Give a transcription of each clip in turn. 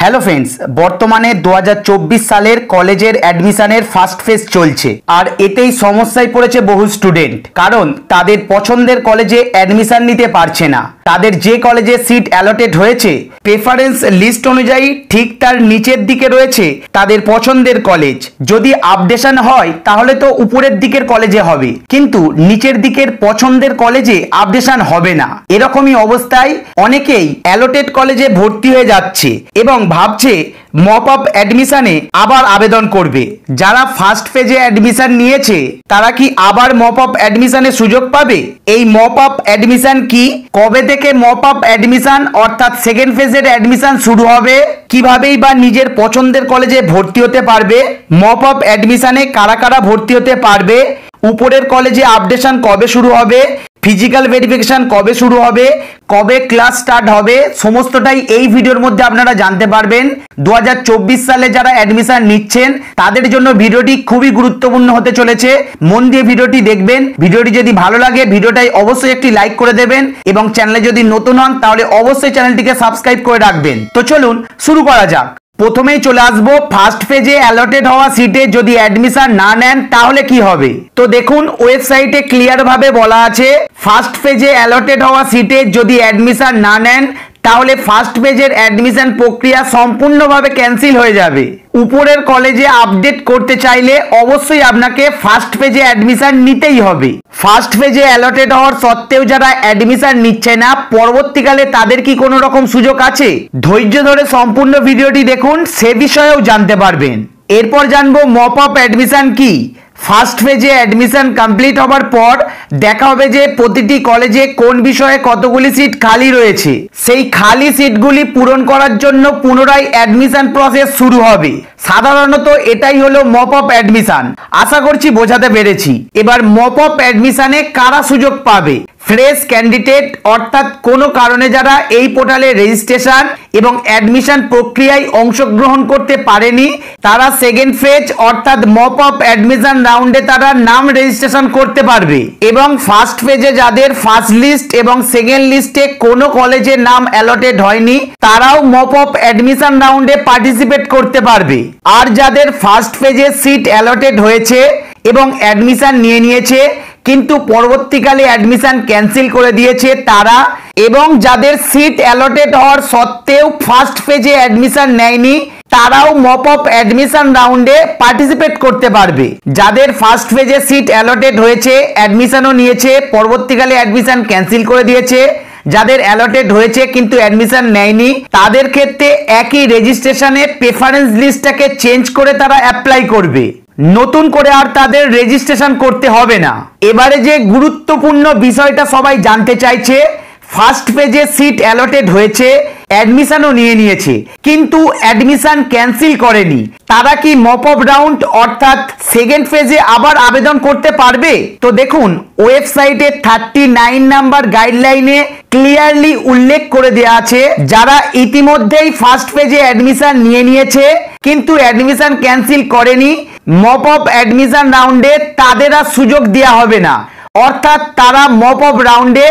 Hello friends, বর্তমানে 2024 সালের কলেজের অ্যাডমিশনের ফার্স্ট ফেজ চলছে। আর এতেই সমস্যায় পড়েছে বহু স্টুডেন্ট, কারণ তাদের পছন্দের কলেজে অ্যাডমিশন নিতে পারছে না। তাদের যে কলেজে সিট অ্যালটেড হয়েছে প্রেফারেন্স লিস্ট অনুযায়ী ঠিক তার নিচের দিকে রয়েছে তাদের পছন্দের কলেজ। যদি আপডেশন হয় তাহলে তো উপরের দিকের কলেজে হবে, কিন্তু নিচের দিকের পছন্দের কলেজে আপডেশন হবে না। এরকমই অবস্থায় অনেকেই অ্যালটেড কলেজে ভর্তি হয়ে যাচ্ছে এবং ভাবছে মপ আপ অ্যাডমিশনে আবার আবেদন করবে। যারা ফার্স্ট ফেজে অ্যাডমিশন নিয়েছে তারা কি আবার মপ আপ অ্যাডমিশনে সুযোগ পাবে? এই মপ আপ অ্যাডমিশন কি, কবে থেকে মপ আপ অ্যাডমিশন অর্থাৎ সেকেন্ড ফেজের অ্যাডমিশন শুরু হবে, কিভাবেই বা নিজের পছন্দের কলেজে ভর্তি হতে পারবে, মপ আপ অ্যাডমিশনে কারা কারা ভর্তি হতে পারবে, উপরের কলেজে আপডেশন কবে শুরু হবে, ফিজিক্যাল ভেরিফিকেশন কবে শুরু হবে, কবে ক্লাস স্টার্ট হবে, সমস্তটাই এই ভিডিওর মধ্যে আপনারা জানতে পারবেন। 2024 সালে যারা অ্যাডমিশন নিচ্ছেন তাদের জন্য ভিডিওটি খুবই গুরুত্বপূর্ণ হতে চলেছে। মন দিয়ে ভিডিওটি দেখবেন। ভিডিওটি যদি ভালো লাগে ভিডিওটাই অবশ্যই একটি লাইক করে দেবেন এবং চ্যানেলে যদি নতুন হন তাহলে অবশ্যই চ্যানেলটিকে সাবস্ক্রাইব করে রাখবেন। তো চলুন শুরু করা যাক। প্রথমেই চলে আসবো ফার্স্ট ফেজে অ্যালটেড হওয়া সিটে যদি অ্যাডমিশন না নেন তাহলে কি হবে। তো দেখুন, ওয়েবসাইটে ক্লিয়ার ভাবে বলা আছে ফার্স্ট ফেজে অ্যালটেড হওয়া সিটে যদি অ্যাডমিশন না নেন তাহলে ফার্স্ট পেজের অ্যাডমিশন প্রক্রিয়া সম্পূর্ণভাবে ক্যান্সেল হয়ে যাবে। উপরের কলেজে আপডেট করতে চাইলে অবশ্যই আপনাকে ফার্স্ট পেজে অ্যাডমিশন নিতেই হবে। ফার্স্ট পেজে অ্যালটেড হওয়ার সত্ত্বেও যারা অ্যাডমিশন নিচ্ছে না পরবর্তীকালে তাদের কি কোনো রকম সুযোগ আছে? ধৈর্য ধরে সম্পূর্ণ ভিডিওটি দেখুন, সে বিষয়েও জানতে পারবেন। এরপর জানবো মপ আপ অ্যাডমিশন কি। ফার্স্ট ফেজে অ্যাডমিশন কমপ্লিট হবার পর দেখা হবে যে প্রতিটি কলেজে কোন বিষয়ে কতগুলি সিট খালি রয়েছে। সেই খালি সিটগুলি পূরণ করার জন্য পুনরায় অ্যাডমিশন প্রসেস শুরু হবে। সাধারণত এটাই হলো মপ আপ অ্যাডমিশন। আশা করছি বোঝাতে পেরেছি। এবার মপ আপ অ্যাডমিশনে কারা সুযোগ পাবে? ফ্রেশ ক্যান্ডিডেট, অর্থাৎ কোনো কারণে যারা এই পোর্টালে রেজিস্ট্রেশন এবং অ্যাডমিশন প্রক্রিয়ায় অংশগ্রহণ করতে পারেনি তারা সেকেন্ড ফেজ অর্থাৎ মপ আপ অ্যাডমিশন রাউন্ডে তারা নাম রেজিস্ট্রেশন করতে পারবে। এবং ফার্স্ট ফেজে যাদের ফার্স্ট লিস্ট এবং সেকেন্ড লিস্টে কোনো কলেজের নাম অ্যালটেড হয়নি তারাও মপ আপ অ্যাডমিশন রাউন্ডে পার্টিসিপেট করতে পারবে। আর যাদের ফার্স্ট ফেজে সিট অ্যালটেড হয়েছে এবং অ্যাডমিশন নিয়ে নিয়েছে কিন্তু পরবর্তীকালে অ্যাডমিশন ক্যান্সেল করে দিয়েছে তারা, এবং যাদের সিট অ্যালটেড হওয়ার সত্ত্বেও ফার্স্ট ফেজে অ্যাডমিশন নেয়নি তারাও মপ আপ অ্যাডমিশন রাউন্ডে পার্টিসিপেট করতে পারবে। যাদের ফার্স্ট ফেজে সিট অ্যালটেড হয়েছে, অ্যাডমিশনও নিয়েছে, পরবর্তীকালে অ্যাডমিশন ক্যান্সেল করে দিয়েছে, যাদের অ্যালটেড হয়েছে কিন্তু অ্যাডমিশন নেয়নি তাদের ক্ষেত্রে একই রেজিস্ট্রেশনে প্রেফারেন্স লিস্টটাকে চেঞ্জ করে তারা অ্যাপ্লাই করবে। নতুন করে আর তাদের রেজিস্ট্রেশন করতে হবে না। এবারে যে গুরুত্বপূর্ণ বিষয়টা সবাই জানতে চাইছে, ফার্স্ট পেজে সিট অ্যালটেড হয়েছে, অ্যাডমিশনও নিয়ে নিয়েছে কিন্তু অ্যাডমিশন ক্যান্সেল করেনি, তারা কি মপ আপ রাউন্ড অর্থাৎ সেকেন্ড ফেজে আবার আবেদন করতে পারবে? তো দেখুন, ওয়েবসাইটে 39 নাম্বার গাইডলাইনে ক্লিয়ারলি উল্লেখ করে দেওয়া আছে যারা ইতিমধ্যেই ফার্স্ট পেজে অ্যাডমিশন নিয়ে নিয়েছে কিন্তু অ্যাডমিশন ক্যান্সেল করেনি, মপ আপ অ্যাডমিশন রাউন্ডে তাদের আর সুযোগ দেওয়া হবে না, অর্থাৎ তারা মপ আপ রাউন্ডে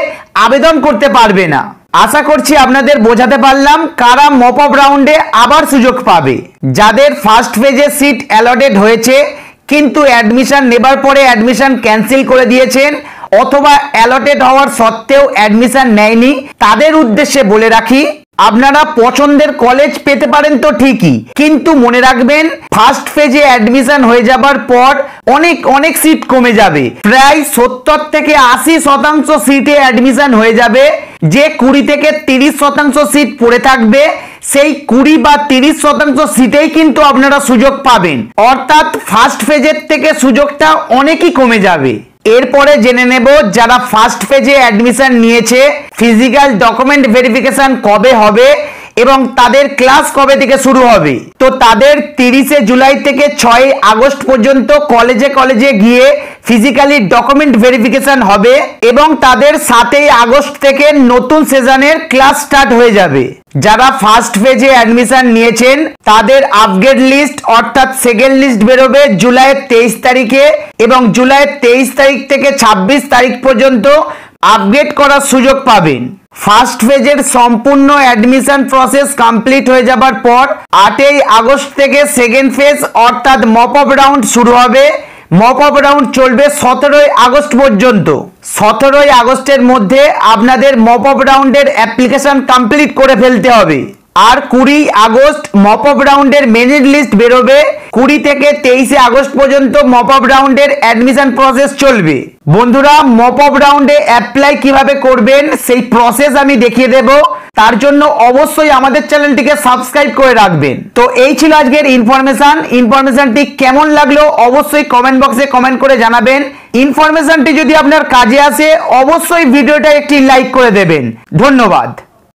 আবেদন করতে পারবে না। আশা করছি আপনাদের বোঝাতে পারলাম কারা মপ আপ রাউন্ডে আবার সুযোগ পাবে। যাদের ফার্স্ট পেজে সিট অ্যালটেড হয়েছে কিন্তু অ্যাডমিশন নেবার পরে অ্যাডমিশন ক্যান্সেল করে দিয়েছেন অথবা অ্যালটেড হওয়ার সত্ত্বেও অ্যাডমিশন নেয়নি তাদের উদ্দেশ্যে বলে রাখি, আপনারা পছন্দের কলেজ পেতে পারেন তো ঠিকই, কিন্তু মনে রাখবেন ফার্স্ট ফেজে অ্যাডমিশন হয়ে যাবার পর অনেক সিট কমে যাবে। প্রায় 70 থেকে 80% সিটে অ্যাডমিশন হয়ে যাবে। যে 20 থেকে 30% সিট পড়ে থাকবে সেই 20 বা 30% সিটেই কিন্তু আপনারা সুযোগ পাবেন, অর্থাৎ ফার্স্ট ফেজের থেকে সুযোগটা অনেকই কমে যাবে। এরপরে জেনে নেব যারা ফার্স্ট পেজে অ্যাডমিশন নিয়েছে ফিজিক্যাল ডকুমেন্ট ভেরিফিকেশন কবে হবে এবং তাদের ক্লাস কবে থেকে শুরু হবে। তো তাদের 30 জুলাই থেকে 6 আগস্ট পর্যন্ত কলেজে গিয়ে ফিজিক্যালি ডকুমেন্ট ভেরিফিকেশন হবে এবং তাদের 7 আগস্ট থেকে নতুন সেশনের ক্লাস স্টার্ট হয়ে যাবে। যারা ফার্স্ট পেজে অ্যাডমিশন নিয়েছেন তাদের আপগ্রেড লিস্ট অর্থাৎ সেকেন্ড লিস্ট বেরোবে জুলাইয়ের 23 তারিখে এবং জুলাইয়ের 23 তারিখ থেকে 26 তারিখ পর্যন্ত আপগ্রেড করার সুযোগ পাবেন। ফার্স্ট ফেজের সম্পূর্ণ অ্যাডমিশন প্রসেস কমপ্লিট হয়ে যাবার পর 8ই আগস্ট থেকে সেকেন্ড ফেজ অর্থাৎ মপ আপ রাউন্ড শুরু হবে। মপ আপ রাউন্ড চলবে 17ই আগস্ট পর্যন্ত। 17ই আগস্টের মধ্যে আপনাদের মপ আপ রাউন্ডের অ্যাপ্লিকেশন কমপ্লিট করে ফেলতে হবে। আর 20 আগস্ট মপ আপ রাউন্ডের মেরিট লিস্ট বেরোবে। 20 থেকে 23 আগস্ট পর্যন্ত মপ আপ রাউন্ডের অ্যাডমিশন প্রসেস চলবে। বন্ধুরা, মপ আপ রাউন্ডে অ্যাপ্লাই কিভাবে করবেন সেই প্রসেস আমি দেখিয়ে দেব। তার জন্য অবশ্যই আমাদের চ্যানেলটিকে সাবস্ক্রাইব করে রাখবেন। তো এই ছিল আজকের ইনফরমেশনটি কেমন লাগলো অবশ্যই কমেন্ট বক্সে কমেন্ট করে জানাবেন। ইনফরমেশনটি যদি আপনার কাজে আসে অবশ্যই ভিডিওটা একটি লাইক করে দেবেন। ধন্যবাদ।